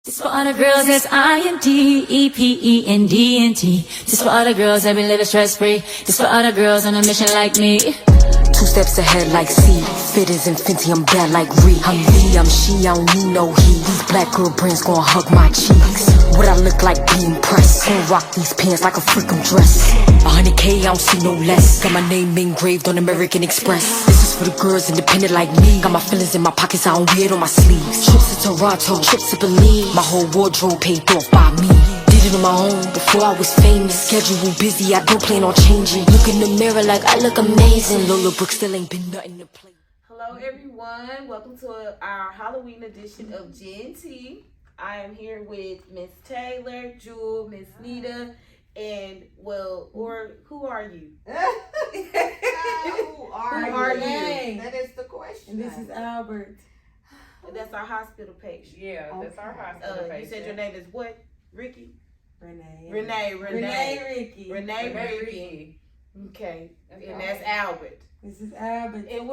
This for all the girls that's INDEPENDENT. This for all the girls that been living stress free. This for all the girls on a mission like me. 2 steps ahead like C. Fit as infinity, I'm bad like Ree. I'm me, I'm she, I don't need no he. These black girl brands gon' hug my cheeks. What I look like being pressed. Gon' rock these pants like a freakin' dress. 100K, I don't see no less. Got my name engraved on American Express. This is for the girls independent like me. Got my feelings in my pockets, I don't wear it on my sleeves. Trips to Toronto, trips to Berlin. My whole wardrobe paid off by me. Did it on my own before I was famous. Schedule busy, I don't plan on changing. Look in the mirror like I look amazing. Lola Brooke still ain't been nothing to play. Hello everyone, welcome to our Halloween edition of Gen T. I am here with Miss Taylor, Jewel, Miss Nita, and who are you? Who are you? That is the question. And this is Albert. That's our hospital patient. Yeah, that's our hospital patient. You said your name is what? Ricky? Renee. Renee Ricky. Renee Ricky. Okay, and that's Albert. This is Albert. And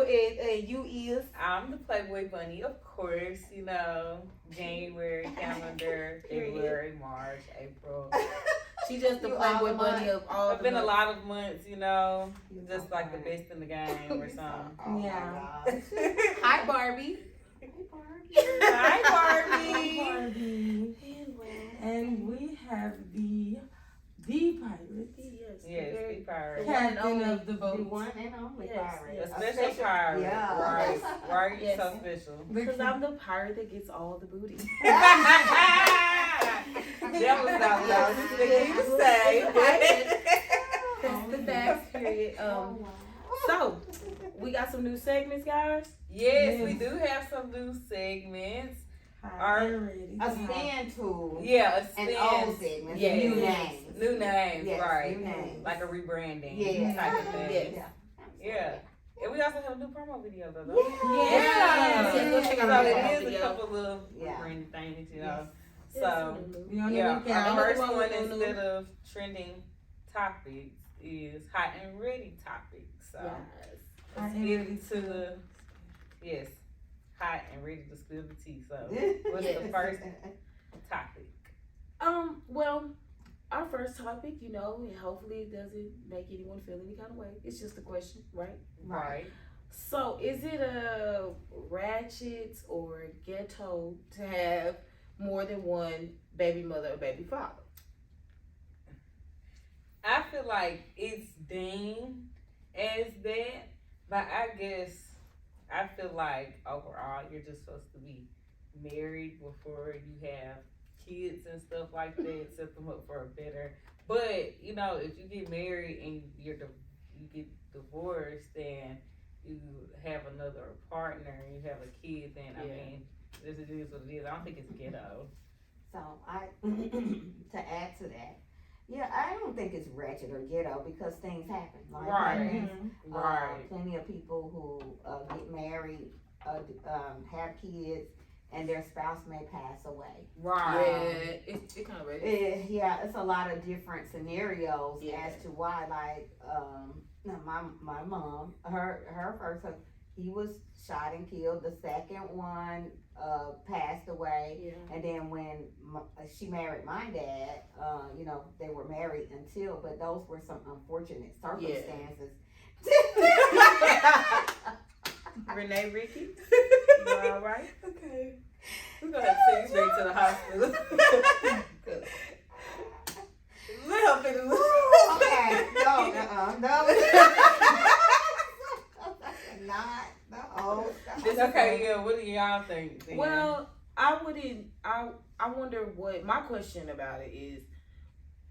you is? I'm the Playboy bunny, of course. You know, January calendar, February, March, April. She just the Playboy bunny of all. It's been a lot of months, you know, just like the best in the game or something. Yeah. Hi, Barbie. Hi, Barbie. Hi, Barbie. And we have the pirate. Yes, the pirate. Captain of the The boat. one and only pirate. A special pirate. Yeah. Right. Why are you Yes. so special? Because I'm the pirate that gets all the booty. That was not what I was expecting you to say. That's the facts, period. So, we got some new segments, guys. Yes, we do have some new segments. Already. A stand tool. Yeah, a And spin. old segments. Yes. New names. New names, Yes, right. new names. Like a rebranding Yeah. type of thing. Yes. Yeah. And we also have a new promo video though. Yeah. Yeah. Yes, go check out So the it promo is a video. couple of Yeah. rebranding things, you know. So, So We on the yeah, lookout. our first Another one one instead of trending topics is hot and ready topics. So yes. Hot let's and get ready into to- yes, hot and ready to spill the tea. So what's Yes. the first topic? Well, our first topic, you know, and hopefully it doesn't make anyone feel any kind of way. It's just a question, right? Right. So, is it a ratchet or ghetto to have more than one baby mother or baby father? I feel like it's deemed as that, but I guess I feel like overall you're just supposed to be married before you have kids and stuff like that, set them up for a better. But you know, if you get married and you get divorced and you have another partner and you have a kid, then I mean, this is what it is. I don't think it's ghetto. So to add to that, yeah, I don't think it's ratchet or ghetto because things happen. Life happens. Right. Plenty of people who get married, have kids, and their spouse may pass away. Right. Yeah, it kind of ready. Yeah, it's a lot of different scenarios Yeah. as to why. Like, my mom, her first husband, he was shot and killed. The second one passed away. Yeah. And then when she married my dad, you know, they were married until, but those were some unfortunate circumstances. Renee Ricky, you all right? Okay. We're gonna have to take you straight to the hospital. Let her finish. Okay, no. Not the whole stuff. It's okay, yeah, what do y'all think then? Well, I wonder what my question about it is.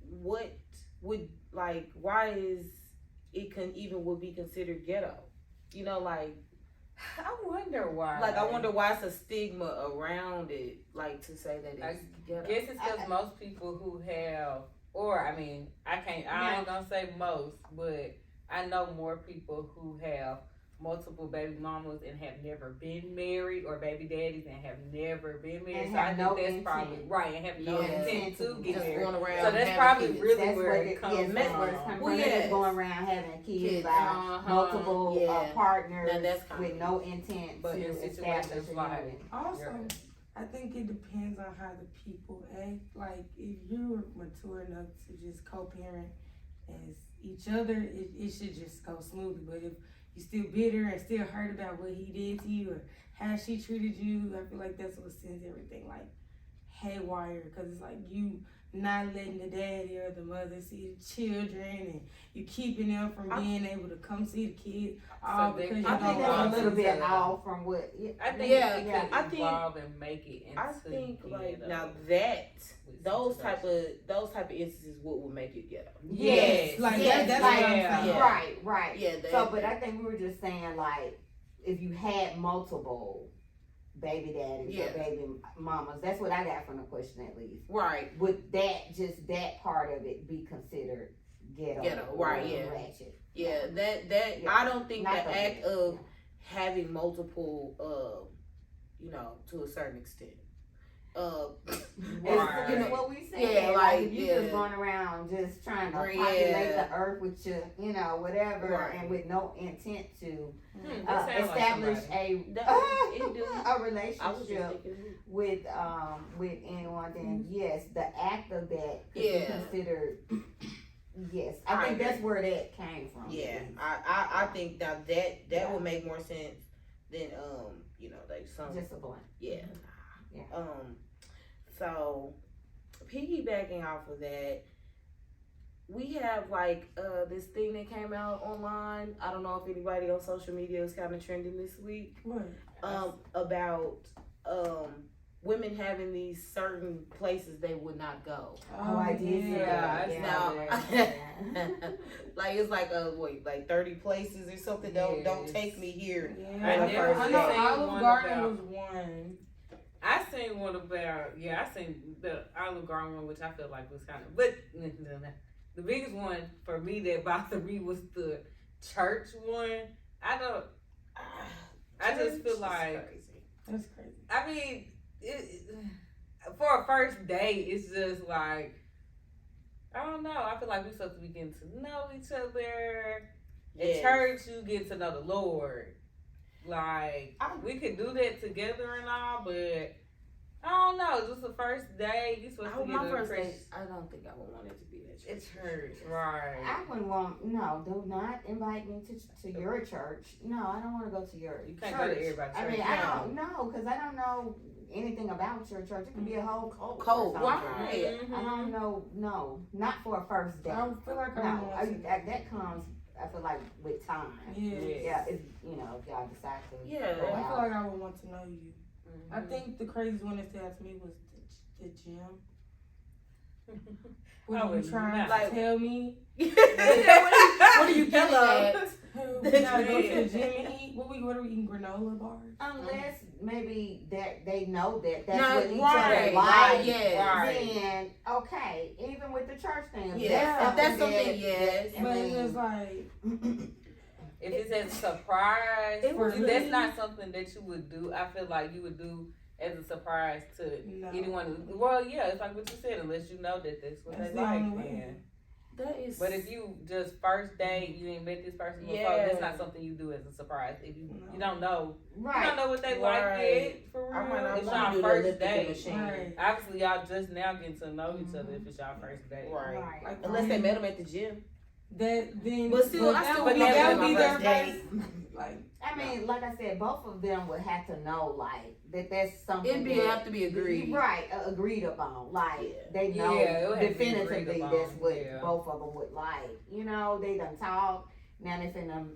What would why is it would be considered ghetto? You know, like. I wonder why. I wonder why it's a stigma around it, to say that it's I ghetto. guess it's because most people who have, I ain't gonna say most, but I know more people who have multiple baby mamas and have never been married, or baby daddies and have never been married. And so I have think no that's intent. probably right, and have no intent to get Just married. going around So that's having probably kids. really That's where what it comes that's where it's from. coming Well, from. They're yes. just going around having kids by Uh-huh. multiple Yeah. partners Now that's kind with of- no intent But to in establish situations a like union. Also, I think it depends on how the people act. Like, if you're mature enough to just co-parent as each other, it should just go smoothly. But if you still bitter and still hurt about what he did to you or how she treated you, I feel like that's what sends everything like haywire. Because it's like you not letting the daddy or the mother see the children, and you keeping them from being able to come see the kids. All because you I think don't that's a want little to. bit off from what. I think Yeah, it could I think- evolve and make it into I think like ghetto now that with those type situations. of instances what would make it ghetto. Yes, Like Yes, that's like, what I'm yeah. saying. Yeah. Right. Yeah, So, but I think we were just saying, like, if you had multiple baby daddies Yeah. or baby mamas, that's what I got from the question at least. right. Would that part of it be considered ghetto? Ghetto, right, or yeah. ratchet? Yeah, that Yeah. I don't think Not the the act bad, of having multiple, to a certain extent. It's, Right. it's what we said. Yeah, like, like, if you yeah. just going around just trying to Right, populate yeah. the earth with your, whatever, Right. and with no intent to That sound like establish somebody. It do. a I was just relationship thinking. with anyone, then yes, the act of that could be Yeah. considered. Yes, I I think agree. that's where that came from. Yeah, I think that would make more sense than like some Discipline. yeah. Yeah. So piggybacking off of that, we have like this thing that came out online. I don't know if anybody on social media is kind of trending this week. What? About women having these certain places they would not go. Oh, I did see Yeah, that. I Yeah. Now, like it's like like 30 places or something. Don't Yes. take me here. Yeah, I on the never first I seen know day. Olive one Garden about- was one. I seen one about I seen the Olive Garden one, which I felt like was kind of, but the biggest one for me that bothered me was the church one. I just feel Church is like crazy. That's crazy. I mean, for a first date, it's just like I don't know. I feel like we're supposed to be getting to know each other. Yes. At church, you get to know the Lord. Like we could do that together and all, but I don't know. Just the first day, you supposed to get My a first fresh. date, I don't think I would want it to be that church. It's church, right? I wouldn't want do not invite me to your church. No, I don't want to go to your You can't church. go to everybody's I church. mean, I don't know because I don't know anything about your church. It could be a whole cult. or Cold, something. right? Mhm. I don't know. No, not for a first date. I don't feel like I No, want to. that comes. I feel like with time. Yeah. Yeah, if if y'all decide to Yeah, go I feel out. like I would want to know you. I Mhm. think the craziest one that stood out to me was the gym. I What are would you trying not. to Like- tell me? What are you getting at? We gotta go to the gym and eat. What are we eating? Granola bars? Unless maybe that they know that that's No, what each right, other like. yes. Then okay, even with the church thing. if Yeah, if that's something, that- yes. I But mean, it's like, If it's as a surprise, It was that's really- not something that you would do. I feel like you would do as a surprise to No. anyone. Well, yeah, it's like what you said. Unless you know that that's what That's they the like, only way. then. That is. But if you just first date, you ain't met this person before, Yeah. that's not something you do as a surprise. If you No. you don't know, you right. don't know what they like Right. yet. For real, I might not it's want y'all to do the first elliptical date. machine. right. Obviously, y'all just now getting to know each other if it's y'all first date. Right. Right. Like, Unless they met him at the gym. That then, But still, I that still would would never that do would be my their first date. first. Like, I mean, like I said, both of them would have to know, like, that's something It'd have to be agreed. Right, agreed upon. Like, Yeah. they know Yeah, it would have to be agreed definitively upon, that's what yeah. both of them would like. They done talk. Now they finna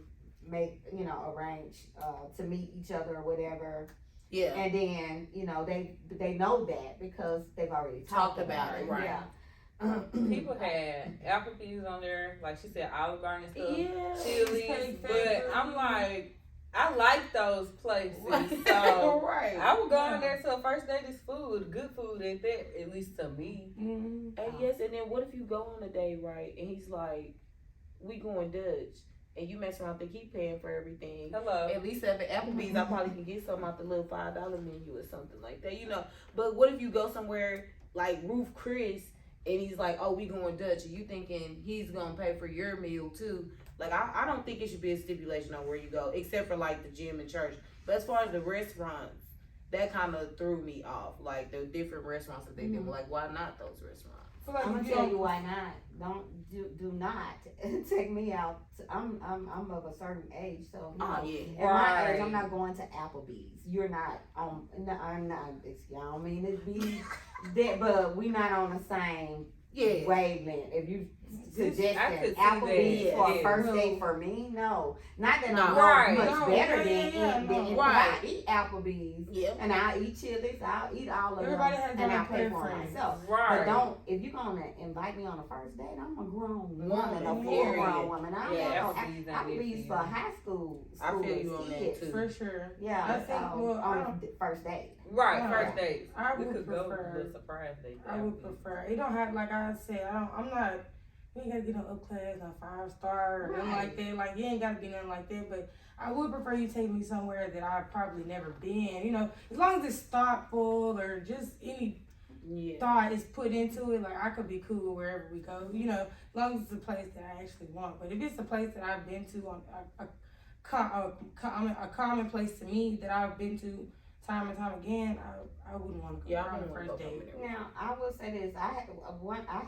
make, arrange to meet each other or whatever. Yeah. And then, they know that because they've already talked about it. right. Yeah. People had Applebee's on there, like she said, Olive Garden and stuff. Yeah. Chili's, but I'm like, I like those places, so right. I would go on there to a first date is food, good food at that, at least to me. mm, And yes, and then what if you go on a date, right? And he's like, "We going Dutch," and you mess around think he paying for everything. Hello. At least at the Applebee's, I probably can get something out the little $5 menu or something like that, But what if you go somewhere like Ruth Chris and he's like, "Oh, we going Dutch," and you thinking he's gonna pay for your meal too? Like, I don't think it should be a stipulation on where you go, except for like the gym and church. But as far as the restaurants, that kind of threw me off. Like the different restaurants that they did. Like, why not those restaurants? I feel like I'm if gonna you tell don't- you why not. Do not take me out. I'm of a certain age, so Oh yeah. at my age, Right. I'm not going to Applebee's. You're not. No, I'm not. I don't mean to be that, but we not on the same Yeah. wavelength. If you suggest I that could see Applebee's that, for yeah. a first date for me, no. Not that No. I'm Right. much No, better yeah, than no. if Right. I eat Applebee's Yeah. and I'll eat Chili's, I'll eat all of Everybody them, has and their I'll own pay for it preference. myself. Right. But don't, if you're gonna invite me on a first date, I'm a grown woman, a full Period. grown woman. I don't Yeah, know. Applebee's not Applebee's it for for you. high school. I feel you schoolers, on that, kids. too. For sure. Yeah, I think, well, I on don't- the first date. Right, Yeah. first dates. I We would could go prefer- to the surprise date. I would prefer. It don't have, like I said, I'm not. You ain't gotta get no up class, no 5-star, or nothing like that. Like, you ain't gotta be nothing like that. But I would prefer you take me somewhere that I've probably never been. You know, as long as it's thoughtful or just any Yeah. thought is put into it, like I could be cool wherever we go. You know, as long as it's a place that I actually want. But if it's a place that I've been to on a common place to me that I've been to time and time again, I wouldn't want to go Yeah, I on the wouldn't first want to go date. there. Now, I will say this: I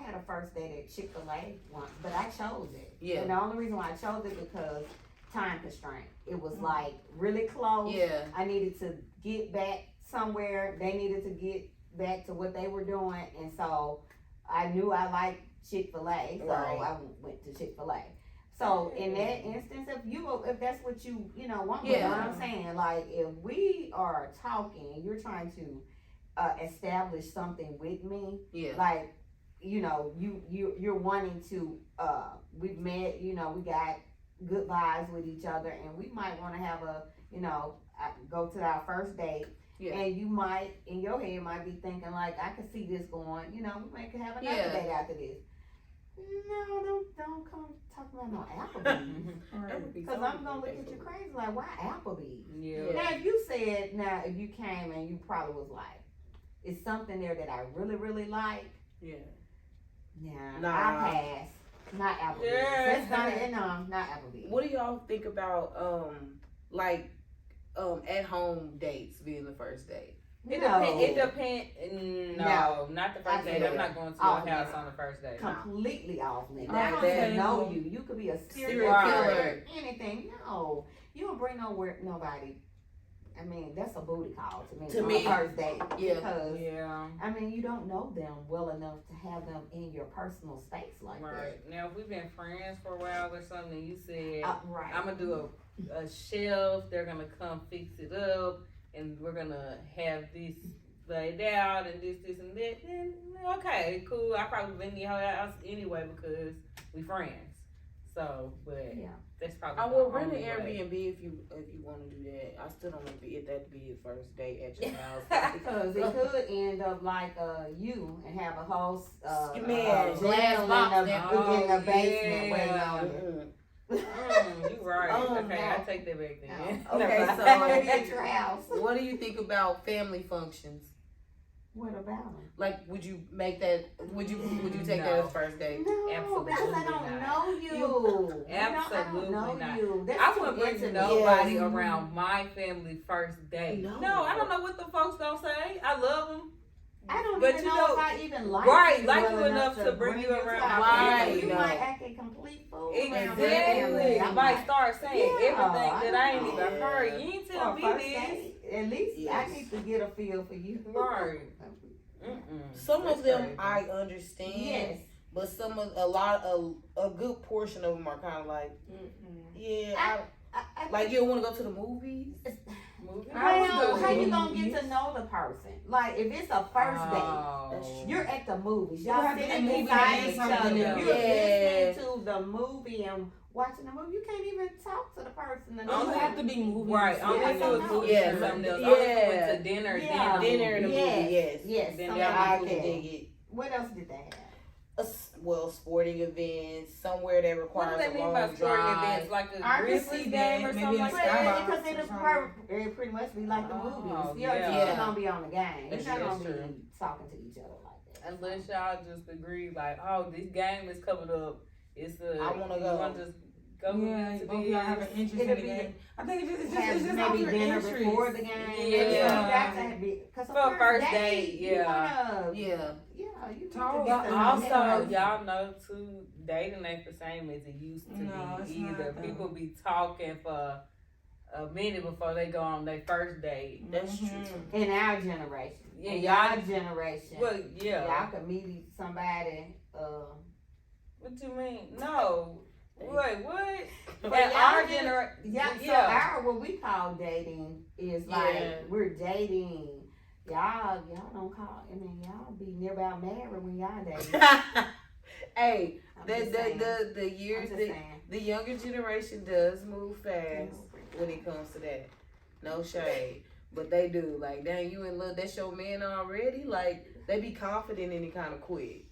had a first date at Chick-fil-A once, but I chose it. Yeah. And the only reason why I chose it because time constraint. It was like really close. Yeah. I needed to get back somewhere. They needed to get back to what they were doing, and so I knew I liked Chick-fil-A, so Right. I went to Chick-fil-A. So in that instance, if that's what you want, but Yeah. what I'm saying, like if we are talking, you're trying to establish something with me, Yeah. like you're wanting to we've met, we got good vibes with each other, and we might want to have go to our first date. Yeah. And you might, in your head, might be thinking like, I could see this going. We might could have another Yeah. date after this. No, don't come talk about no Applebee's. Right. Because I'm gonna look at you crazy like, why Applebee's? Yeah. Now, if you came and you probably was like, it's something there that I really, really like. Yeah. Yeah, Nah. I pass. Not Applebee's. Yeah. That's not it. No, not Applebee's. What do y'all think about at home dates being the first date? It No. depends. It depends. No, not the first date. I'm not going to Off your house limit. on the first date. Completely off limits. Right, I don't that- even know you. You could be a serial Serial killer, killer. anything. No, you don't bring nobody. I mean, that's a booty call to me. To on me, a first date. yeah. Because Yeah. I mean, you don't know them well enough to have them in your personal space like Right. Now, if we've been friends for a while or something, you said, that. Right. I'm going to do a shelf, they're going to come fix it up, and we're going to have this laid out, and this, and that, then, okay, cool. I probably been in your house anyway because we friends. So, but Yeah. that's probably I the will rent an only way. Airbnb if you want to do that. I still don't want that to be the first date at your house. Because it could end up like you and have a whole Man, glass box in that- the basement yeah. waiting on you. You right. Okay, I take that back then. No. Okay, Never so- mind. At your house. What do you think about family functions? What about them? Like, would you make that? Would you take that No. as first date? No, Absolutely because I don't not. know you. Absolutely I don't know not. you. That's I too wouldn't bring intimate. nobody Yes. around my family first date. No. No, I don't know what the folks gonna say. I love them. I don't But even you know know- if I even like Right, you like well you enough to bring you around my my family. You family. might act a complete fool around my family. Exactly. I I'm might like, start saying yeah, everything I that I ain't don't even know. heard. You ain't for tell a me first this. date, at least Yes. I need to get a feel for you. Right. Mm-mm. Some That's of them crazy. I understand. Yes. But a good portion of them are kind of like, yeah, I like you don't want to go to the movies. Movie? I would go How to you gonna movies. get to know the person? Like if it's a first date. Oh. You're at the movies. You Y'all have to sitting maybe beside have each other. something You're else. Yeah. listening to the movie and watching the movie. You can't even talk to the person. It don't have to be movies. Right. Yeah, Only if it was yeah. movies Yeah. or something else. Yeah. Only if we went to dinner, Yeah. then Dinner and a movie, yes. Yes. Then something that I like can that. dig it. What else did they have? Sporting events, somewhere that What requires do they a mean long by sporting drive. events? Like a I can Grizzlies see game that, or maybe something a like Starbucks. that? Because it pretty much be like the Oh, movies. yeah. You're just gonna be on the game. That's You're not gonna true. be talking to each other like that. Unless y'all just agree, like, oh, this game is coming up. It's I wanna you go. want to just go Yeah, to both of y'all have an interest in the It'll be- game. I think it's Have just maybe off your dinner interest. before the game. Yeah. You got to be, cause For a first date, you yeah. wanna, Yeah. you need Talk. to get But to know also, that person. y'all know too, dating ain't the same as it used to No, be it's either. not, though. People be talking for a minute before they go on their first date. That's true. In our generation. Yeah, in y'all- y'all generation. Well, yeah. Y'all could meet somebody, What you mean? No. Wait, what? But At y'all our did- generation, so what we call dating is like, Yeah. we're dating. Y'all don't call, I mean, y'all be near about married when y'all dating. Hey, I'm the just saying. the I'm years just the, saying. the younger generation does move fast when it comes to that. No shade. But they do. Like, dang, you in love, that's your man already? Like, they be confident in it kind of quick.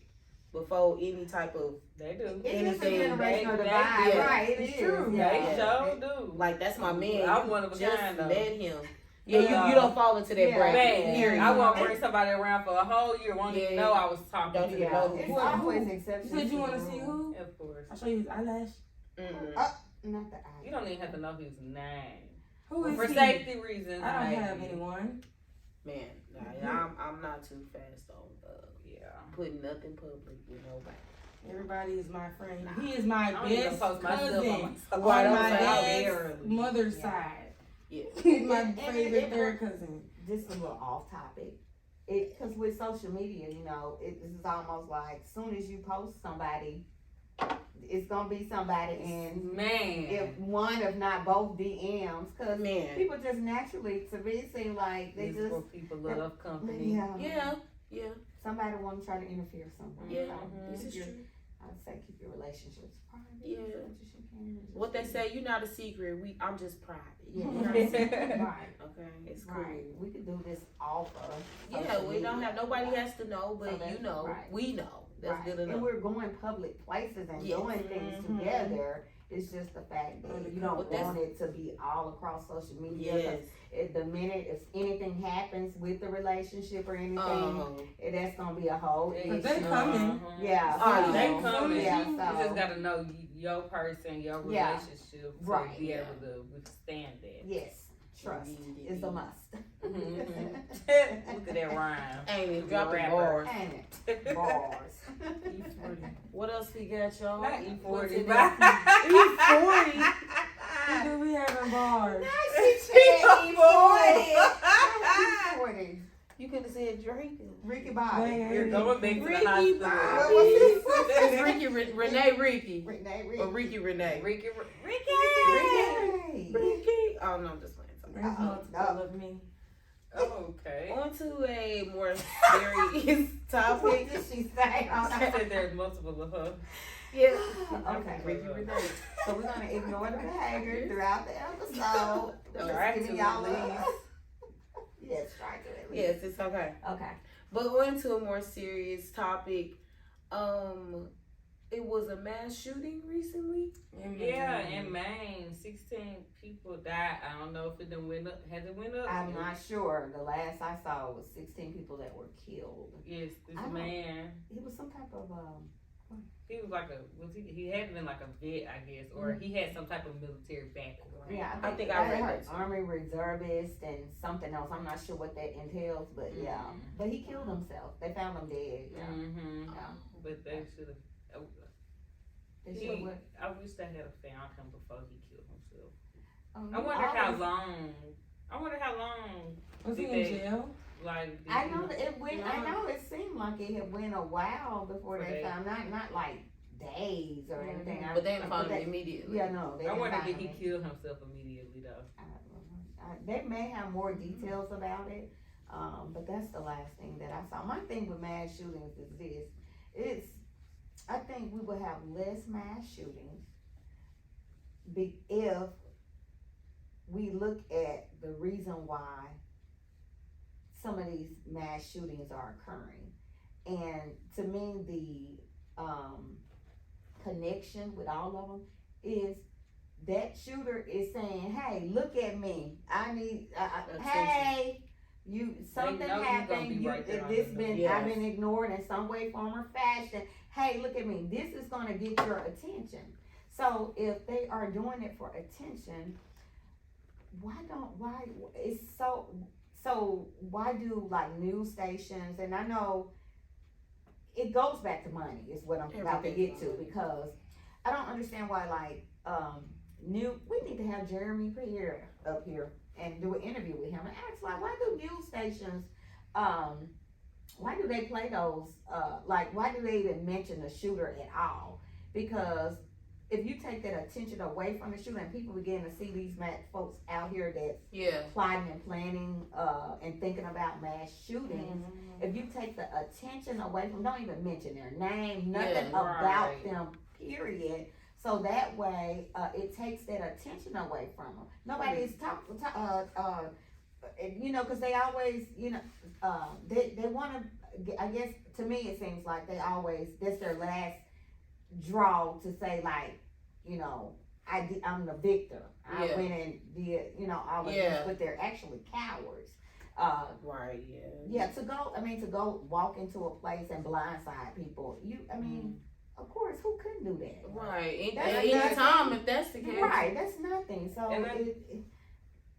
Before any type of, they do. It is a Anything, generational they- divide, yeah. right? It It's is. true. Yeah. They Yeah. sure do. like, that's my man. I'm You one of a just kind, though. met him. Yeah, Yeah. you don't fall into that Yeah. bracket. Man, Period. I won't bring somebody around for a whole year. Won't even Yeah. know I was talking Don't to even them. know who It's you are. always You exceptions. said you want to the see rule. who? Of course. I'll show you his eyelash. Mm. Not the eye. You don't even have to know his name. Who is For he? safety reasons, I don't maybe. have anyone. Man, nah, I'm not too fast on Yeah. putting nothing public with nobody. Everybody is my friend. He is my I don't even best post myself cousin on my on social Right, my I'm saying, dad's barely. mother's Yeah. side. Yeah. He's my And favorite it- third cousin. Just a little off topic. Because with social media, this is almost like soon as you post somebody, it's gonna be somebody in Man. if one if not both DMs. Because Man. people just naturally, to me, seem like they This just where people love company. Yeah. somebody want to try to interfere somewhere. Yeah. So, This is keep your- true. I would say keep your relationships private. Yeah. as much as you can. What they say, you're not a secret. I'm just private. Yeah, You're you're not not a secret. right. Okay, it's cool. Right. We could do this off of. Yeah, social we don't media. have nobody has to know, but So that's you know, right. we know. That's Right. good And enough. we're going public places and Yes. doing things Mhm. together. It's just the fact that you don't But that's- want it to be all across social media. 'Cause Yes. the minute if anything happens with the relationship or anything, Uh-huh. that's gonna be a whole They- issue. But they coming. Yeah. Oh, They so- coming. Yeah, You so- just gotta know your person, your Yeah. relationship to Right. be able to withstand that. Yes, trust Indeed, is a indeed. must. Mhm. Look at that rhyme. Ain't it dropping Rapper. bars. Ain't it? Bars. What else we got, y'all? Not What's E40. in but- there? E40. Who do we having bars? She said E40. You could have said drinking. Ricky Bobby. Dang, You're going back to the Ricky hospital. Bobby. What was It's Ricky, Renee Ricky. Ricky. Or Ricky Renee. Ricky. Ricky. Ricky. Oh, no, I'm just playing. Sorry. There's multiple of me. Okay. On to a more serious What topic. did she say? I said there's multiple of her. Yeah. Okay. Ricky Renee. So we're gonna ignore the behavior throughout the episode. We're Try just giving to y'all at least. Yes, try to at least. Yes, it's okay. Okay. But on to a more serious topic. It was a mass shooting recently. Yeah, in Maine, 16 people died. I don't know if it done went up. Has it went up? I'm not sure. The last I saw was 16 people that were killed. Yes, this I don't- man. He was some type of He was like he had been like a vet, I guess, or he had some type of military background. yeah. I think I read heard that too. Army reservist and something else. I'm not sure what that entails, but yeah. But he killed himself. They found him dead. Yeah. Mm-hmm. Yeah. But they should have. They should what? I wish they had found him before he killed himself. Oh, I you wonder how always- long. I wonder how long. Was he did in they- jail? Like did I you- know that it went. I know it seemed like it had went a while before they Right. found. Not like days or anything. But they didn't find but him they- immediately. Yeah, no. They I didn't wonder find did he him. kill himself immediately though? They may have more details about it, but that's the last thing that I saw. My thing with mass shootings is this: I think we would have less mass shootings if we look at the reason why some of these mass shootings are occurring. And to me, the connection with all of them is that shooter is saying, "Hey, look at me. I need. Hey, something know you gonna happened. be right there on This the been Yes. I've been ignored in some way, form, or fashion. Hey, look at me. This is gonna get your attention." So if they are doing it for attention, why it's so why do like news stations, and I know it goes back to money is what I'm about to get to, because I don't understand why like we need to have Jeremy Pierre up here and do an interview with him and ask like, why do news stations why do they play those like why do they even mention the shooter at all? Because if you take that attention away from the shooter and people begin to see these folks out here that's plotting and planning and thinking about mass shootings, if you take the attention away from, don't even mention their name, nothing about them, period. So that way, it takes that attention away from them. Nobody is you know, because they always, you know, they want to, I guess, to me it seems like they always, that's their last draw to say like, you know, I'm the victor. I went and did, you know, all of this, but they're actually cowards. To go walk into a place and blindside people. Of course, who couldn't do that? Right. At any time, if that's the case. Right, that's nothing. So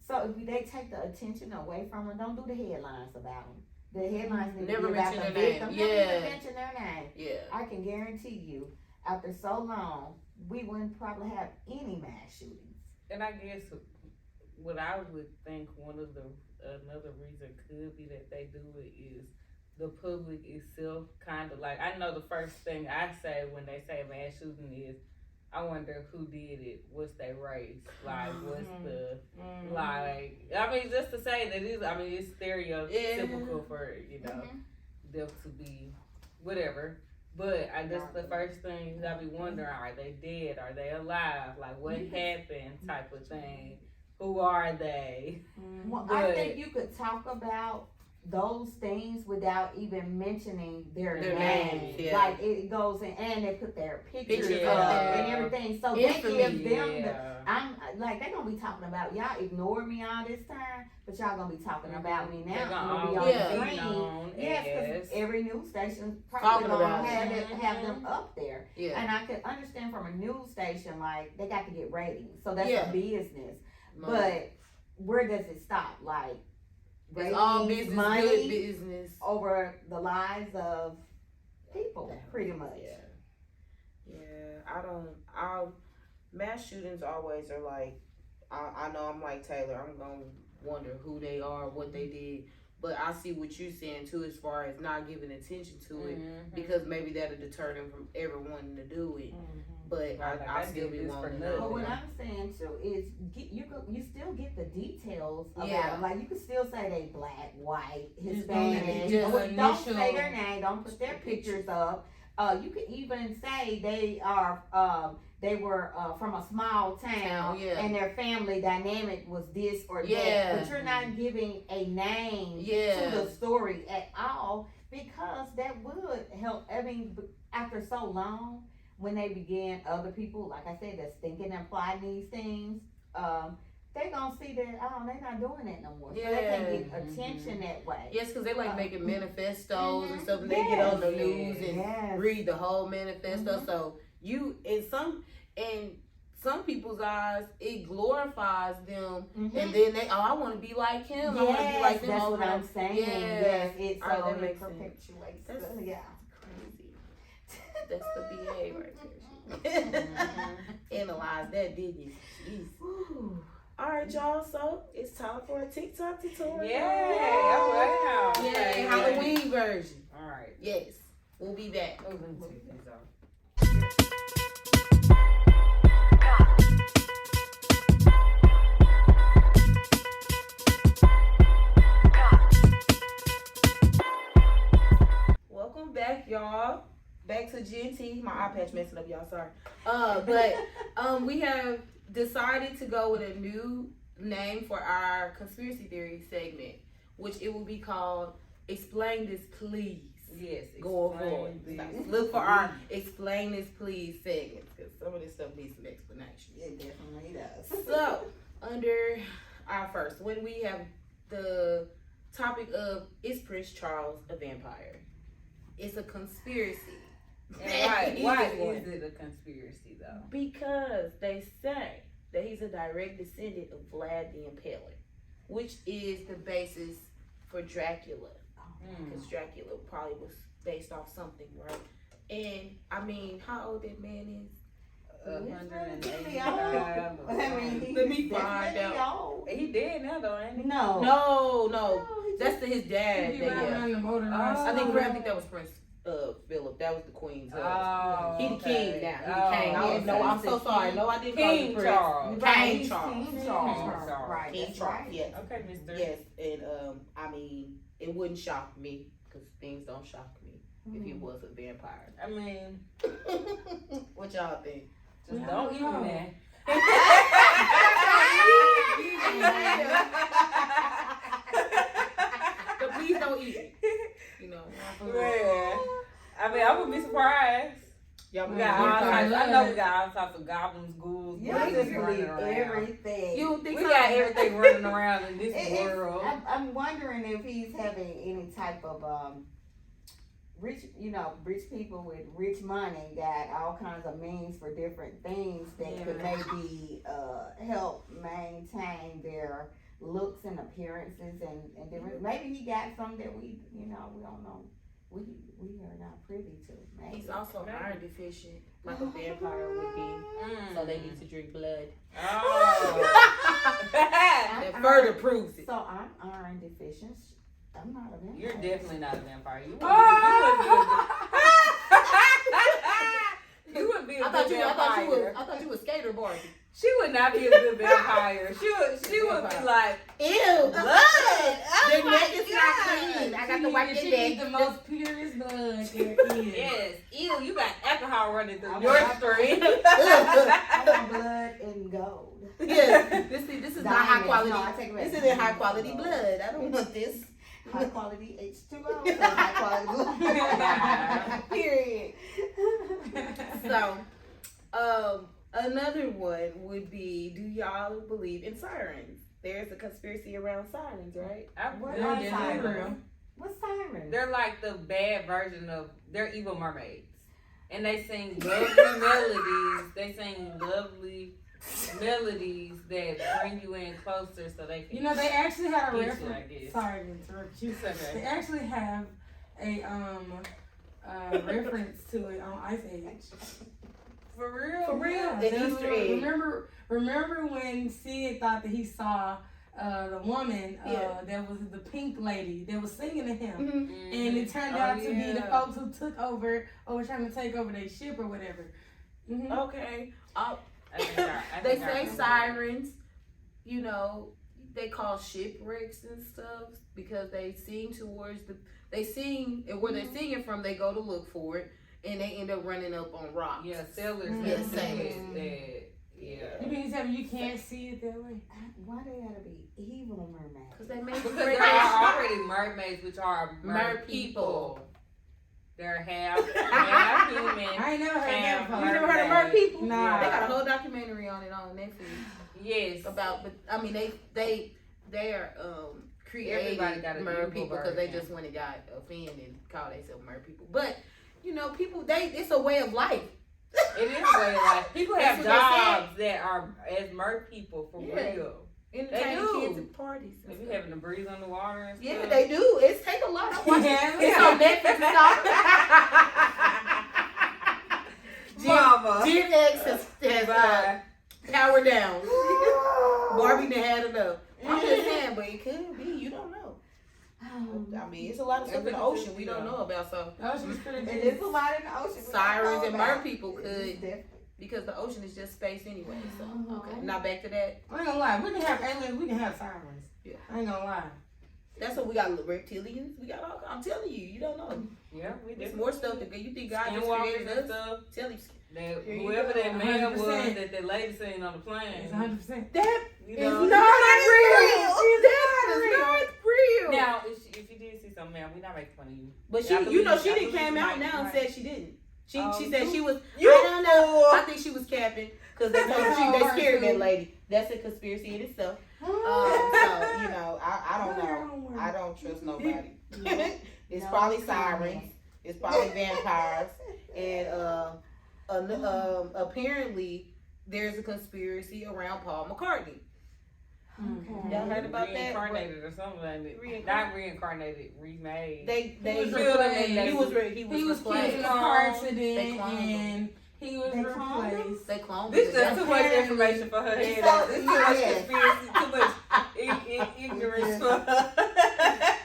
so if they take the attention away from them, don't do the headlines about them. The headlines need to be about the victim. Never even mention their name. Yeah. I can guarantee you, after so long, we wouldn't probably have any mass shootings. And I guess what I would think another reason could be that they do it is the public itself kind of like, I know the first thing I say when they say mass shooting is, I wonder who did it, what's their race, like what's the, like, I mean, just to say that it's stereotypical for, you know, them to be whatever. But I guess the first thing I be wondering, are they dead? Are they alive? Like, what happened type of thing? Who are they? Well, I think you could talk about those things without even mentioning their names. Yeah. Like, it goes in, and they put their pictures up and everything. So they give them I'm like, they're gonna be talking about, y'all ignored me all this time, but y'all gonna be talking about me now. I'm gonna be on the screen. Yes, because every news station probably gonna have them up there. Yeah. And I could understand from a news station, like, they got to get ratings. So that's a business. But where does it stop? Like, it's all business, money, good business over the lives of people, pretty much. Mass shootings always are like, I know I'm like Taylor, I'm gonna wonder who they are, what they did, but I see what you're saying too, as far as not giving attention to it, because maybe that'll deter them from ever wanting to do it. But I still be wanting to know. But what I'm saying too is, you still get the details about them. Like, you can still say they black, white, Hispanic. Don't say their name. Don't put their pictures up. You can even say they were from a small town, and their family dynamic was this or that. But you're not giving a name to the story at all, because that would help. I mean, after so long, when they began, other people, like I said, that's thinking and plotting these things, they gonna see that, they're not doing that no more. So they can get attention that way. Yes, because they like making manifestos and stuff, and they get on the news and read the whole manifesto. So in some people's eyes, it glorifies them, and then they, I want to be like him. I want to be like them. That's what I'm saying. Yes, it perpetuates. That's crazy. That's the BA right there. Analyze that, didn't you? Jeez. All right, y'all. So it's time for a TikTok tutorial. Wow. Yeah, Halloween version. All right. Yes, we'll be back. Welcome back, y'all. Back to GNT. My eye patch messing up, y'all. Sorry. But we have decided to go with a new name for our conspiracy theory segment, which it will be called "Explain This, Please." Yes. Going forward, look for our "Explain This, Please" segments, because some of this stuff needs some explanation. It definitely does. So, under our first one, we have the topic of, is Prince Charles a vampire? It's a conspiracy And why is it a conspiracy though? Because they say that he's a direct descendant of Vlad the Impaler, which is the basis for Dracula. Because Dracula probably was based off something, right? And I mean, how old that man is? 185. I mean, Let me he's find definitely out. old. He dead now though, ain't he? No. No, that's his dad. He That, ride yeah. around the motorized I think scooter. that was Prince Philip. That was the Queen's husband. Oh, He the king now. He the king. yes, No, I'm so yes, sorry. yes. No, I didn't call King you Prince. Charles. King He's Charles. King King Charles. Charles. Right. King That's Charles. right. Yes. Okay, mister. Yes, and I mean, it wouldn't shock me because things don't shock me if he was a vampire. I mean, What y'all think? just Yeah, don't I eat don't know. that. But please don't eat it. You know. Man, I mean, I wouldn't be surprised. Y'all We believe got all vampires? types. I know we got all types of goblins, ghouls, You monsters just running believe around. everything. You don't think We so? got everything running around in this It's- world. I'm wondering if he's having any type of rich people with rich money got all kinds of means for different things that could maybe help maintain their looks and appearances and different. Maybe he got some that we don't know. We are not privy to. Maybe. He's also iron deficient, like a vampire would be. So they need to drink blood. Oh. That further proves it. So I'm iron deficient. I'm not a vampire. You're definitely not a vampire. You would be a I good vampire. thought you were skater Barbie. She would not be a good vampire. She would be like, Ew, blood. Their neck is not clean. I got to wipe She their needs the neck. most purest blood there is. yes, ew, you got alcohol running through I your want- stream. I want blood and gold. Yeah, this is not high Diamonds. quality. No, I take it back. This isn't high quality blood. I don't want this. High quality H2O. So high quality blood. Period. So, another one would be: do y'all believe in sirens? There's a conspiracy around sirens, right? What Yeah, are yeah, sirens? What's sirens? They're like the bad version of, they're evil mermaids. And they sing lovely melodies. They sing lovely melodies that bring you in closer so they can. You know, they actually had a Get you, reference. I guess. Sorry to interrupt you. It's okay. They actually have a reference to it on Ice Age. For real? For real? Yeah, The there's Easter a- egg. Remember when Sid thought that he saw the woman Yeah. that was the pink lady that was singing to him, Mm-hmm. and it turned out to be the folks who took over or were trying to take over their ship or whatever. Mm-hmm. Okay. I think I They think I say remember. sirens, you know, they call shipwrecks and stuff because they sing towards and where they're singing from, they go to look for it and they end up running up on rocks. Yeah, sailors Mm. have Yeah, said sailors. that. Yeah. You mean to tell me you can't see it that way? Why they gotta be evil mermaids? Because they make Because great there are already mermaids, which are Mer mer people. people. They're half human. I ain't never heard that half before. You never heard of mer people? Nah. They got a whole documentary on it on Netflix Yes. about, but I mean they are created Everybody got a mer evil people because they version. just went and got offended and called themselves mer people. But you know, people it's a way of life. It is way like people have That's what jobs that are as mer people for Yeah. real. Entertaining do. kids at parties. and Maybe stuff. having to breathe on the water and Yeah, stuff. they do. It's take a lot. I watch Yeah. it. It's on Netflix. It's Mama. Gen X has Bye. powered down. Barbie done had enough. I'm just saying, but it could be. You don't know. I mean, it's a lot of stuff in the ocean we don't know about. So Oh, she's pretty And good. there's a lot in the ocean. we sirens don't and know mer about. people It's could, different. because the ocean is just space anyway. So okay, now back to that. I ain't gonna lie. We can have aliens. We can have sirens. Yeah. I ain't gonna lie. That's what we got. Reptilians. We got all. I'm telling you, you don't know. Yeah, we There's did. more stuff that you think God just Skinwalkers created and us. stuff. Tell you. That Here you whoever go. that man was 100%. that lady seen on the plane. It's 100%. That You is know. not real. That is not real. Now, if you did see something, man, we not making fun of you. But Yeah, I she, believe- she I didn't believe came you out might- now and might. said she didn't. She Oh, said she was. You I don't know. fool. I think she was capping because they told her they scared that lady. That's a conspiracy in itself. So you know, I don't know. I don't trust nobody. It's No probably comment. sirens. It's probably vampires. and apparently there's a conspiracy around Paul McCartney. Okay. Y'all heard about that? Reincarnated or something like that. Not reincarnated, remade. They was killed him. replaced. He He was was killed in a replaced. car They accident cloned him. and he was They cloned him? replaced. They cloned This him. is just too much information for her head. This is too much Yes. conspiracy, too much ignorance for her.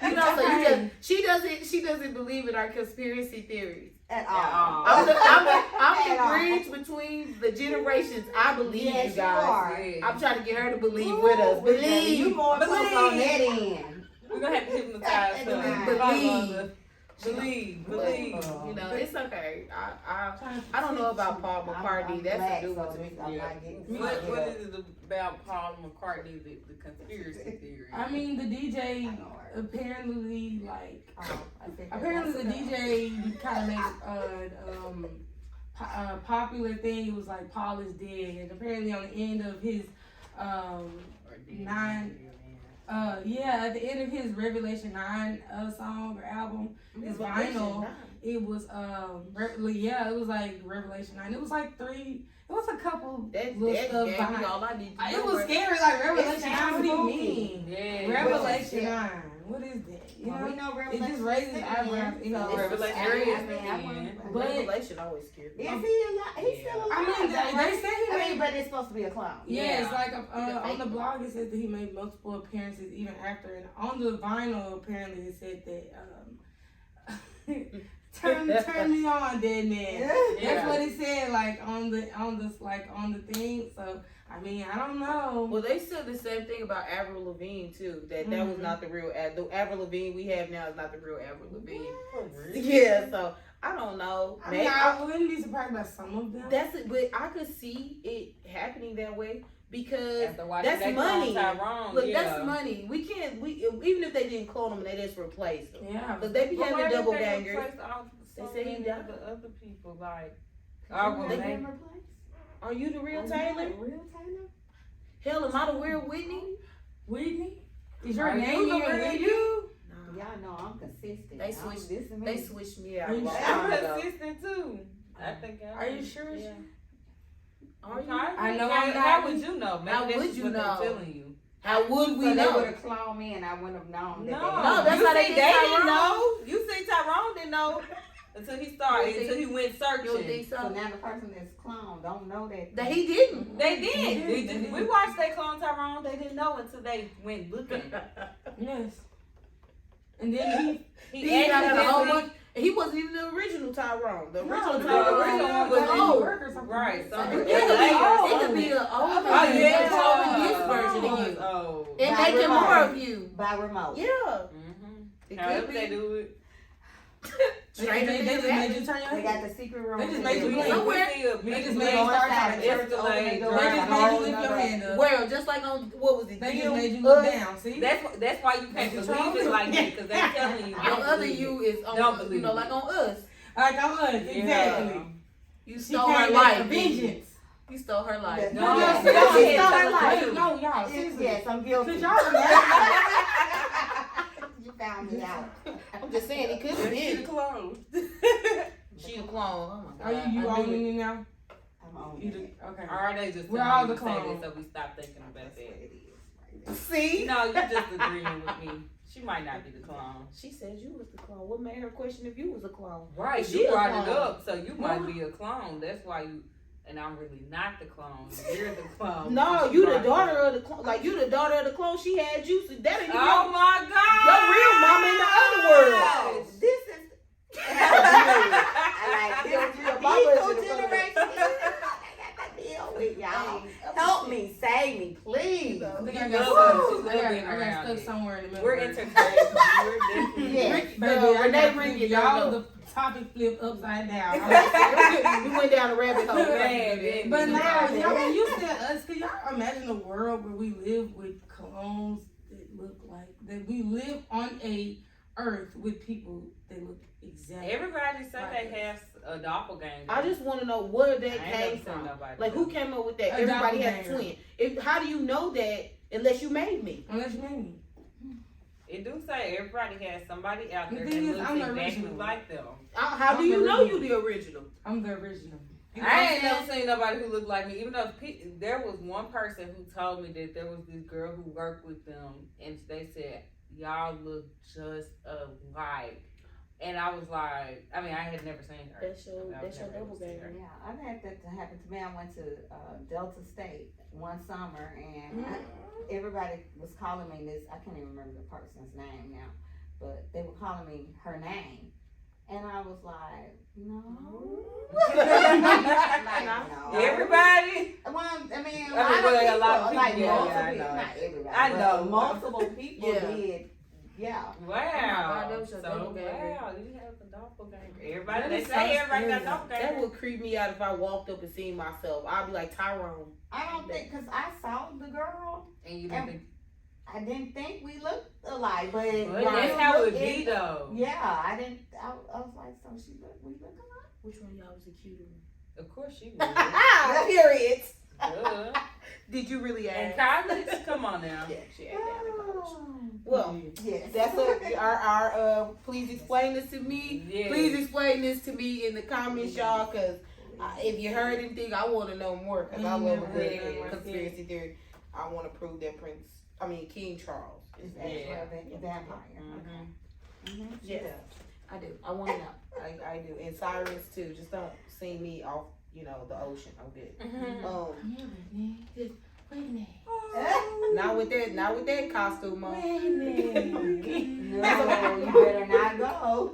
You know, so Okay. she doesn't believe in our conspiracy theories. At all. I'm the At all. bridge between the generations. I believe Yes, you you guys. are. Yeah. I'm trying to get her to believe with us. You Believe. more close on that Believe. end. We're gonna have to hypnotize her. Believe. Believe. But, Believe. you know, it's okay. I don't know about Paul McCartney. I'm That's black, a new so one to me. I'm Yeah. not getting What is it about Paul McCartney, the conspiracy theory? I mean, the DJ apparently Oh, apparently the DJ kind of made a popular thing. It was like Paul is dead, and apparently on the end of his Or did you? at the end of his Revelation 9 song or album, his vinyl, it was it was like Revelation 9. It was like three. It was a couple little stuff That's behind. all I need to It know. was scary, like Revelation 9. sounds What do you spooky. mean? Yeah. Revelation 9. What is that? You Well, we know, know it Revelation just raises is eyebrows. in, You know, so- Revelation I is mean, in. But- Revelation always scared me. Is he alive? He's still alive. I mean, they said he I made. mean, but it's supposed to be a clown. Yeah, it's Yeah. like a on the fake blog it said that he made multiple appearances even after, and on the vinyl apparently it said that turn me on, dead man. That's Yeah. what it said, like on the thing. So I mean, I don't know. Well, they said the same thing about Avril Lavigne too. That was Mhm. not the real the Avril Lavigne we have now is not the real Avril Lavigne. For real? Yeah, so I don't know. I mean, I wouldn't be surprised about some of them. That's it, but I could see it happening that way because After watching that's that money. Tyrone, Look, yeah. that's money. We can't. Even if they didn't clone them, they just replaced them. Yeah. But they be But why having did double they bangers. replace all They so say he many died. of the other people? Like, They well, They- they- Are you the real Are you Taylor? the real Taylor? Hell, am I the real Whitney? Whitney, is your Are name you the even real Whitney? you? No. Y'all know I'm consistent. They switched. This is me. They switched me out. Are a you long sure? time I'm ago. consistent too. I think I Are you sure? Yeah. Are Okay. you? I know How, I'm not. how would you know? Maybe How that's would just you what know? they're telling you. How would we So they know? would have cloned me and I wouldn't have known that. No, that's you how they see, get didn't Tyrone. know. You see, Tyrone didn't know until he started. You Until he went You don't searching. think So so? now the person that's cloned don't know that. That he didn't. They did. They did. We watched they clone Tyrone. They didn't know until they went looking. Yes. And then He got actually a whole did- bunch. He wasn't even the original Tyrone. The original the Tyrone original one was was old. work or something. Right, so It it could be an older Oh version, yeah, this version of you, Oh. and By making more remote. of you. By remote. Yeah, Mm-hmm. it However could they be. do it. They just made you turn your They head. got the secret room. They just made you blink. Somewhere. They just made made you start trying to Escalade, They drive just a made whole you lift your nother- hand up. Well, just like on what was it? They just Them, made you look us, down. See? That's why you can't Control believe it it. like that because they're telling you. Your don't other believe you it. is Don't on, believe like it. on us. Like I was, exactly. You She stole her came life. back for didn't you? vengeance. You stole her life. No, Yes, no, yes, she yes, stole yes, her yes. life. No, y'all, Yes, seriously. yes, I'm guilty. Cause y'all imagine. You found me out. I'm just saying it could have She been. closed. She a clone. Oh my Are god. you I knew owning it. it now? I'm on You it. do, okay. Or are they just We're telling all you the to say clones. this so we stop thinking about That's what that? it is. Right there. See? No, you're just agreeing with me. She might not be the clone. She said you was the clone. What made her question if you was a clone? Right, She you a brought it clone. up, so you might be a clone. That's why you, and I'm really not the clone. You're the clone. No, She you the brought it daughter up. of the clone. Like you the daughter of the clone. She had you. So that ain't Oh your, my God! your real mama in the other world. This is like this is your evil generation. I got to deal with y'all. Help me, save me, please. I think I You got love stuck. her. I She's got, being I got around stuck it. somewhere in the middle. We're entertained. We're definitely. Yeah. Rick, Baby, I Renee got Ricky, flipped- y'all the topic flipped upside down. we went down a rabbit hole. Man, But man. now, y'all, when you said us, can y'all imagine a world where we live with clones that look like, that we live on a earth with people that look exactly. Everybody say they have a doppelganger. I just want to know where that I ain't came never seen from. nobody Like do who it. came up with that? A Everybody has a doppelganger. twin. How do you know that unless you made me? Unless you made me. It do say everybody has somebody out The there that thing is, looks I'm the exactly original. like them. How do you know you the original? I'm the original. You know I what ain't I'm never saying? seen nobody who looked like me. Even though there was one person who told me that there was this girl who worked with them, and they said y'all look just alike. And I was like, I mean, I had never seen her. That's your double ganger. Yeah, I've had that to happen to me. I went to Delta State one summer, and everybody was calling me this. I can't even remember the person's name now, but they were calling me her name, and I was like, no. Like, no. Everybody? Well, I mean, A lot of people, like yeah, multiple I people, know. not everybody. I but know. multiple people Yeah. did. Yeah. Wow. God, that was your So, doppelganger. wow, you have a doppelganger. Everybody, That they is say so everybody got scary. doppelganger. That would creep me out if I walked up and seen myself. I'd be like Tyrone. I don't think, cause I saw the girl, And you didn't think, I didn't think we looked alike, but but that's how it be though. Yeah, I didn't. I was like, so we look alike. Which one of y'all was the cuter one? Of course she would. Period. Duh. Did you really And ask? college, come on now. Yeah, she asked down in college. Well, Yes. that's our please explain this to me. Yeah. Please explain this to me in the comments, y'all, because if you heard anything, I want to know more, because I love a good Yeah. conspiracy theory. I want to prove that King Charles is That's Yeah. a vampire. Mhm. Mm-hmm. Yes, I do. I want to know. I do. And sirens too. Just don't see me off, the ocean. I'm good. Not with that costume on. No, you better not go.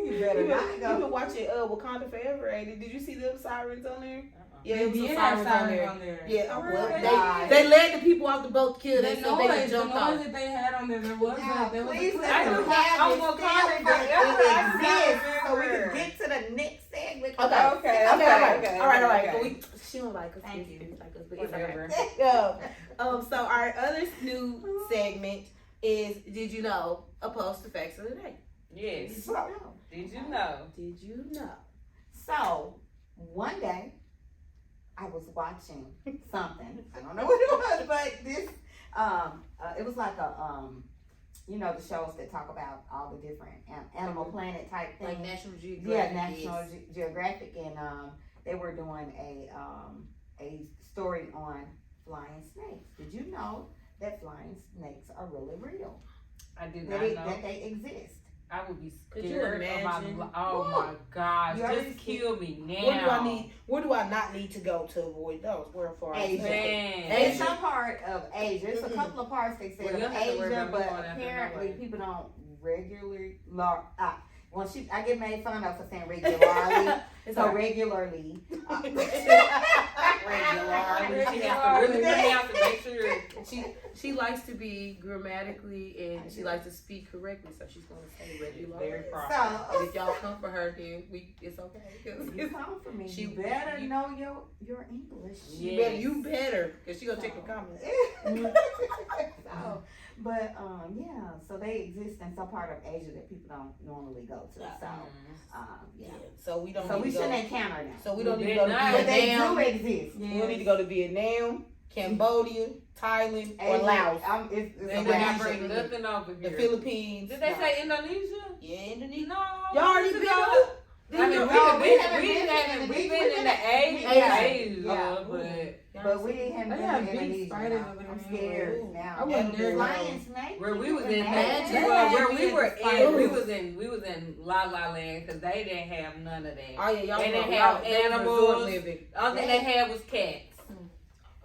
You better You not go. been watching Wakanda Forever, ain't it? Did you see them sirens on there? Yeah, They it was did some have sirens on sirens there. on there. Yeah, well, Right. they led the people off the boat to kill The them, so they noise jumped off. that they had on there, there was Now, there was a please clip. let I them do have not- it I'm gonna still, call it but forever. it exists, I so we remember. can get to the next segment. Okay. Okay, All right. okay. But she don't like us. Thank you. Like us, but it's Whatever. okay. So our other new segment is Did You Know? Opposed to Facts of the Day. Yes. So, Did you know? Did you know? so one day I was watching something. I don't know what it was, but this it was like a the shows that talk about all the different Animal Planet type things. Like National Geographic. Yeah, National Geographic, and they were doing a story on flying snakes. Did you know that flying snakes are really real? I did That, not know. that they exist. I would be Could you scared of imagine? my gosh. You already Just kill me now. Where do I not need to go to avoid those? Where far? Asia. Man. It's some part of Asia. It's a couple of parts they said Well, you of don't have to worry Asia, about me but going after apparently nobody. people don't regularly. I get made fun of for saying regularly. So regularly. Regularly. She has to really pronounce it. Make sure. She likes to be grammatically and she likes to speak correctly, so she's gonna say regularly. Very proper. So And if y'all come for her, then it's okay. you come for me. She- You better know your English. Yeah. You better, cause she gonna check the comments. So, but so they exist in some part of Asia that people don't normally go to. So yeah. So we don't. So need we to go, shouldn't encounter them. So we don't We need to go to did not. But they Vietnam. do exist. We don't need to go to Vietnam, Cambodia, Thailand, or Asia, Laos. It's And They then did I not bring bring nothing over the here. Philippines. Did they say Indonesia? Yeah, Indonesia. No. Y'all already been up? I mean, No, we've haven't been in the Yeah. Asia, Yeah. But we haven't They been have in big Indonesia. spiders now. over there. I'm scared Ooh. now. I wouldn't dare go. Flying snake. where we was in Imagine. where we were Spiders. in, we was in La La Land because they didn't have none of that. Oh yeah, y'all. They didn't y'all- have they was animals. resort living. All thing they had was cats.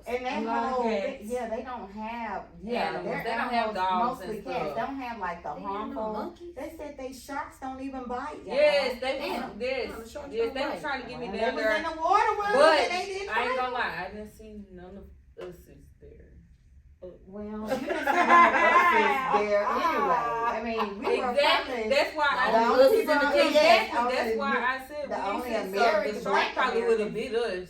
And that A lot of whole, cats. they don't have, Animals. they're They don't have animals, dogs mostly and cats. stuff. They don't have like the They ain't no harmful. monkeys. They said they sharks don't even bite. y'all. Yes, they Damn. yes, No, the sharks yes, don't they were bite. trying to get me They down was there. in the water with But them and they didn't I ain't bite. gonna lie, I didn't see none of us is there. Well, you didn't see none of us there anyway. I mean, we were Exactly. probably That's why The I only exactly. people in the That's why I said the when you only said so, American the black shark probably would have American. bit us.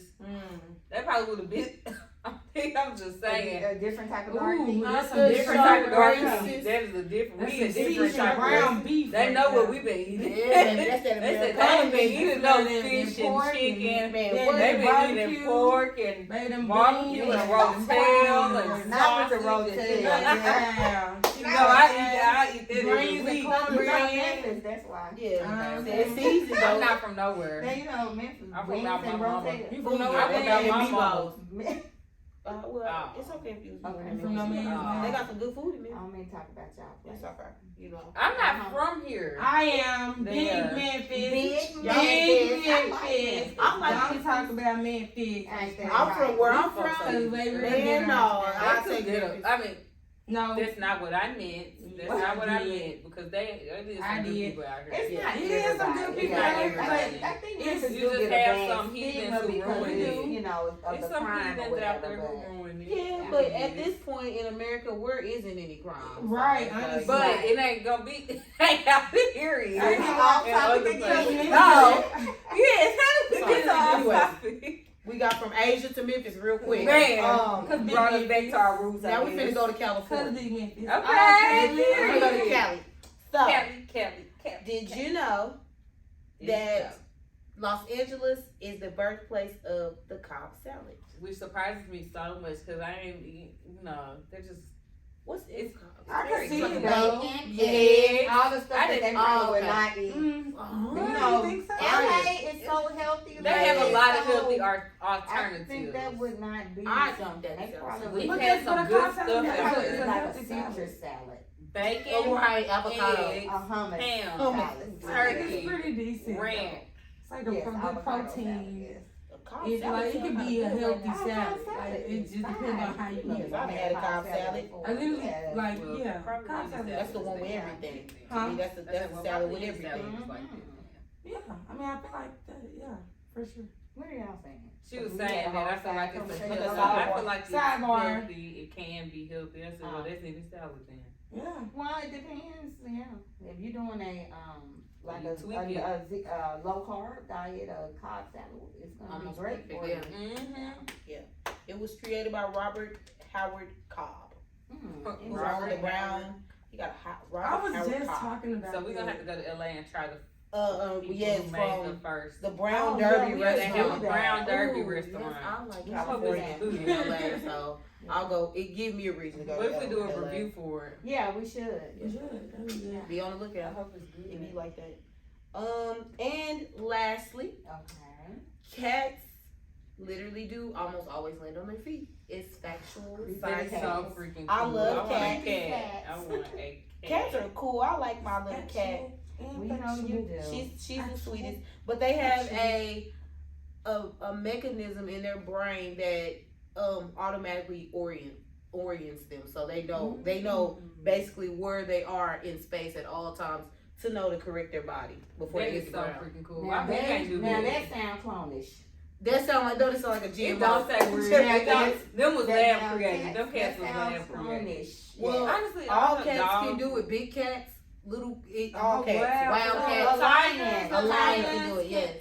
They probably would have bit. I'm just saying. A different type of Ooh, garden. that's some The different shark type of garden. races. That is a different. That's We a some different seafood type of ground race. beef. They right know there. what we've been eating. Yeah, man, that's that They American. said they ain't been eating no They fish and pork and- chicken. Man, They what? They been barbecue. eating pork and Made them barbecue beans. and rotel and Not with the sausage and rotel. shit. Yeah. She I eat that every Greens and week. cornbread. Memphis, that's why. Yeah, Okay. it's season I'm though. not from nowhere. Now, you know, Memphis, I'm from greens out my and mama. rotated. You from nowhere? I from out my mama. Me- Well, Oh. it's okay if you. Okay. From no man's Oh. They land. got some good food in I there. don't mean to talk about y'all. It's okay. You know. I'm not from here. I am big There. Memphis. Big Big Memphis. I like Memphis. I like Don't Memphis. talk about Memphis. Ain't that I'm right? from where I'm Cause from. baby, Man, no, I That's say a good. Memphis. I mean, No, that's not what I meant. That's What not what I I did. meant because it is I some good did. people out here. It's not It is some good everybody. people out I here, think- but I think it's- Memphis you do just get a have bad some heathens stigma who because ruin it. you know, of There's the some crime or heathens out whatever. there But who ruin it. Yeah, but at this point in America, where isn't any crime? Right, Like, honestly. But it ain't gonna be. Ain't out here. I ain't off And topic other again. places. No. Yes, Sorry. it's off Anyway. topic. we got from Asia to Memphis real quick. Man, Um, brought us back to our roots. now I we guess. finna go to Cause California. big Memphis. Okay. We're gonna go to Cali. So, Cali. did you know that Los Angeles is the birthplace of the Cobb salad? Which surprises me so much because I ain't, you know, they're just. What's It's- Cobb? I can see Like it a though. bacon, Yeah. eggs, all the stuff I that they didn't- probably oh, would okay. not eat. Mm. You You know, think so? LA is so healthy. They have a like, lot of so healthy I alternatives. think that would not be I think something. that They sounds probably good. We've would. But had that's some what good a stuff concept It's is. out like It's there. a a healthy salad. Caesar salad, Bacon, Oh, right, avocado. eggs, a hummus ham, salad. turkey, It's pretty decent. ranch. It's like a Yes, good avocado protein. salad, yes. The Cobb It's salad like it sound can kinda be a good healthy right now. salad. Like it just depends on how you eat Yes, it. I've had a Cobb salad. I literally like Well, yeah. probably Cobb use salad. that. That's the one with everything. To Huh? me, that's the salad with everything. Yeah, I mean I feel like that. Yeah, for sure. What are y'all saying? She was We saying had a that I whole feel like it's a conversation healthy. about I feel like it's Sidebar. healthy. It can be healthy. I said, well, that's any salad then. Yeah. Well, it depends. Yeah, if you're doing a like You tweak it. a low carb diet, a Cobb salad, it's gonna be Almost great perfect, for yeah. you. Mm-hmm. It was created by Robert Howard Cobb. Mm, Who's on the Brown. He got a hot Robert I was Howard just Cobb. talking about So we're gonna have to go to LA and try the people Yes, who made from the first. the Brown Oh, Derby yeah, They have a restaurant. Brown Derby Ooh, restaurant. Yes, I like Yeah. California food in Yeah. LA, so I'll go. It gives me a reason to go. What to if we do a LA. review for it? Yeah, we should. You should. That'd be good. Be on the I lookout. hope it's It be good. like that. And lastly, Okay. cats literally do almost always land on their feet. It's factual. That is science. so freaking cool. I love want a cats. cat. I want a cat. Cats are cool. I like my little cat. We know you do. She's the sweetest. But they have a mechanism in their brain that automatically orients them, so they know basically where they are in space at all times to know to correct their body before That they is hit so the ground. freaking cool. Now I bet can't do that that. sounds clownish. That sound like don't it sound like a gym? It don't say weird. Yeah, It don't- Them was That lab created. Them cats was that lab sounds created. clownish. Well, Yeah. Honestly, all the cats dogs- can do it. Big cats, all Oh, cats, wow. wild So, cats, a lion, a lion lions can do it. Yes.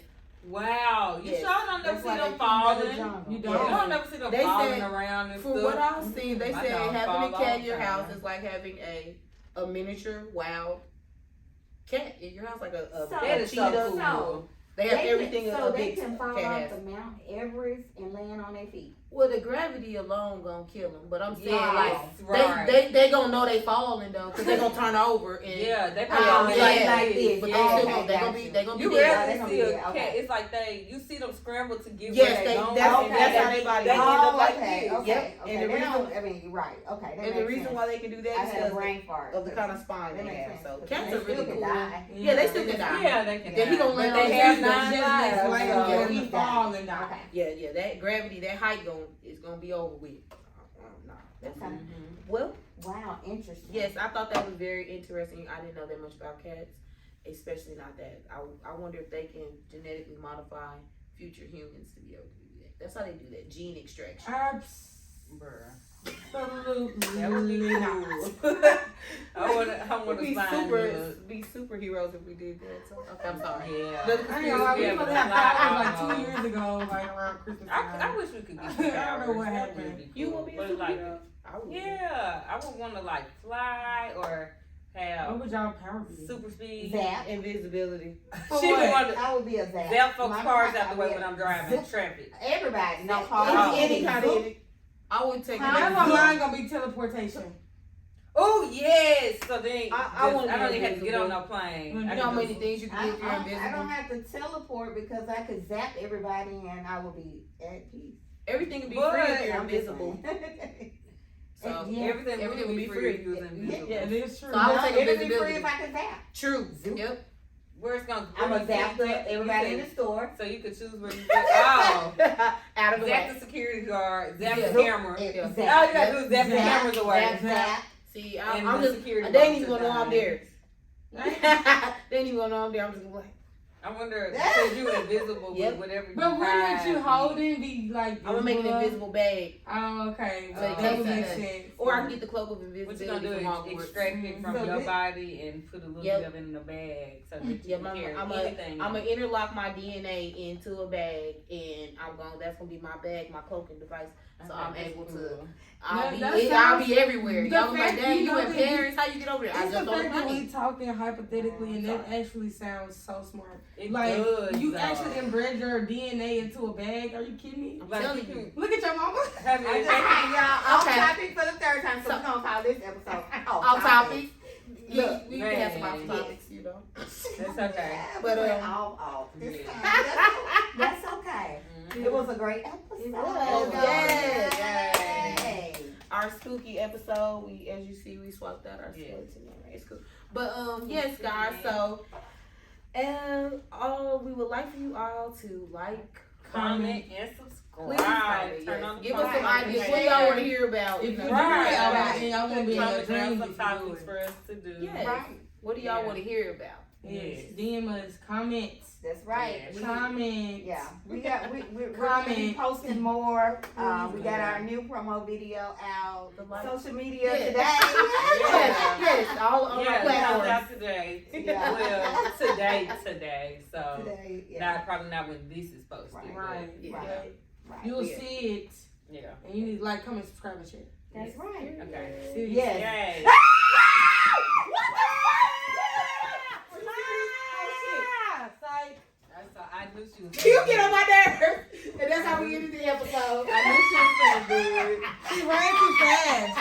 Wow, you Yes. sure don't never That's see why them they falling. keep them in the jungle. You You don't. don't never see them They falling said- around and For stuff. what I've seen, they My said dog having fall a cat in all your the house time. is like having a miniature wild cat in your house, like a So- That a is so cheetah. cool. So, They have everything so a they big can fall cat off has. the Mount Everest and land on their feet. Well, the gravity alone gonna kill them, but I'm saying Yes, like right. they gonna know they falling though, cause they gonna turn over and Yeah, they Oh, probably yeah, like yeah. that. this. but Yeah. they still Okay, gonna, they gonna be gotcha. they gonna be You dead. Yeah, rarely they gonna see be a dead, cat. okay. It's like you see them scramble to get Yes, where they going. that's Okay. how they body They is. end up like okay, this. okay, Yep, okay. and the They reason- don't- I mean, you're right. Okay, that And the makes reason sense. why they can do I that is had a because brain fart. of the kind of spine That they makes have. sense. So But cats they are really still can cool. die. Yeah, they still can die. Yeah, they can. Yeah, he gonna But land they on have his nine Just lives. makes like Yeah. we fall and die. Okay. Yeah, that gravity, that height is gonna be over with. Nah, that's Okay. well. Wow, interesting. Yes, I thought that was very interesting. I didn't know that much about cats, especially not that. I wonder if they can genetically modify future humans to be able to do that. That's how they do that, gene extraction. Bruh. Absolutely That would be not. cool. I wanna We'd be sign be superheroes if we did that. So, okay, I'm sorry. Yeah. The I ain't gonna lie, we Yeah, supposed to but have Flowers I- like 2 years ago, like around Christmas time. I wish we could get I some don't know powers. what That happened. would be cool. You want to be a But like, superhero? I would. yeah, I would want to like fly or What have would y'all power be? super speed. Zap. Invisibility. She would want to I would be a zap. zap folks' My- cars I out the way would- when I'm driving traffic. Everybody, no Oh. cars. Any kind of. I would take Huh? That's it. why mine gonna be teleportation. Oh yes. So then I want to I don't be even have to get on invisible. no plane. You I know how can many just- things you can I do if you're don't invisible? have to teleport because I could zap everybody and I will be at peace. Everything can be But free if you're I'm just invisible. saying. So Yeah. everything would be free if you was invisible. Yeah. It is true. So I'll take It'll be invisibility. free if I can zap. True. Zoop. Yep. Where it's gonna I'm where a you zap can- everybody you in can- the store. So you could choose where you go. Oh. Out of the Zap way. the security guard, zap Yeah. the camera. Yeah. Zap. All you gotta do is zap the Zap. cameras away. Zap, zap. See, And I'm the just. security They ain't box even gonna know are I'm there. They ain't even gonna know I'm there. I'm just gonna be like, I wonder, because you invisible Yep. with whatever you But wouldn't hide. you holding be like? I'm gonna make an visible? invisible bag. Oh, okay. So it that would takes make that. sense. Or I can get the cloak of What invisibility you gonna do from is Hogwarts. extract it from So your this- body and put a little Yep. bit of it in the bag so that you Yeah, can I'm carry gonna anything. interlock my DNA into a bag, and that's gonna be my bag, my cloaking device. So I'm that's able to. cool. I'll That be sounds- everywhere. the Y'all be like, fact dang, you you know in that Paris? How you get over there? I It's just the on the fact that we plane. talking hypothetically, and that actually sounds so smart. It Like does, you though. actually embed your DNA into a bag. Are you kidding me? Like, telling you you. can Look at your mama. have I it. just had y'all off Okay. topic for the third time, so we're gonna call this episode Off topic. Look, we can have some man. off topics, you know. That's okay. Yeah, But, we went um, off this Yeah. time. That's okay. Mhm. It was a great episode. It was. Yes. Yay. Our spooky episode, as you see, we swapped out our Yeah. skeleton. Right? It's cool. But yes, guys. So, we would like for you all to like, Comment and subscribe. please comment, Turn yes. on the Give us some post ideas. What do y'all want to hear about? If you do Right. it, Right. then y'all won't be in Comment your down dreams some if you do topics it. for us to do. Yes. Right. What do y'all Yeah. want to hear about? Yes. Yes. DM us comments. That's right. Yes. We- Comments. Yeah, we're gonna be Comment. posting more. We got our new promo video out. The light. Social media Yes. today. Yes, all on our Yeah, it comes platforms. out today. Yeah. Well, today. So Today, yeah. not probably not when this is posted. Right. but Right. Yeah. Right. Right. You'll Yeah. see it, Yeah. and you need to like, comment, subscribe, and share. That's right. Okay. Seriously. Yes. Yay. So I knew she was. You get on my nerves, and that's how we ended the episode. I knew she was gonna do it. She ran too fast.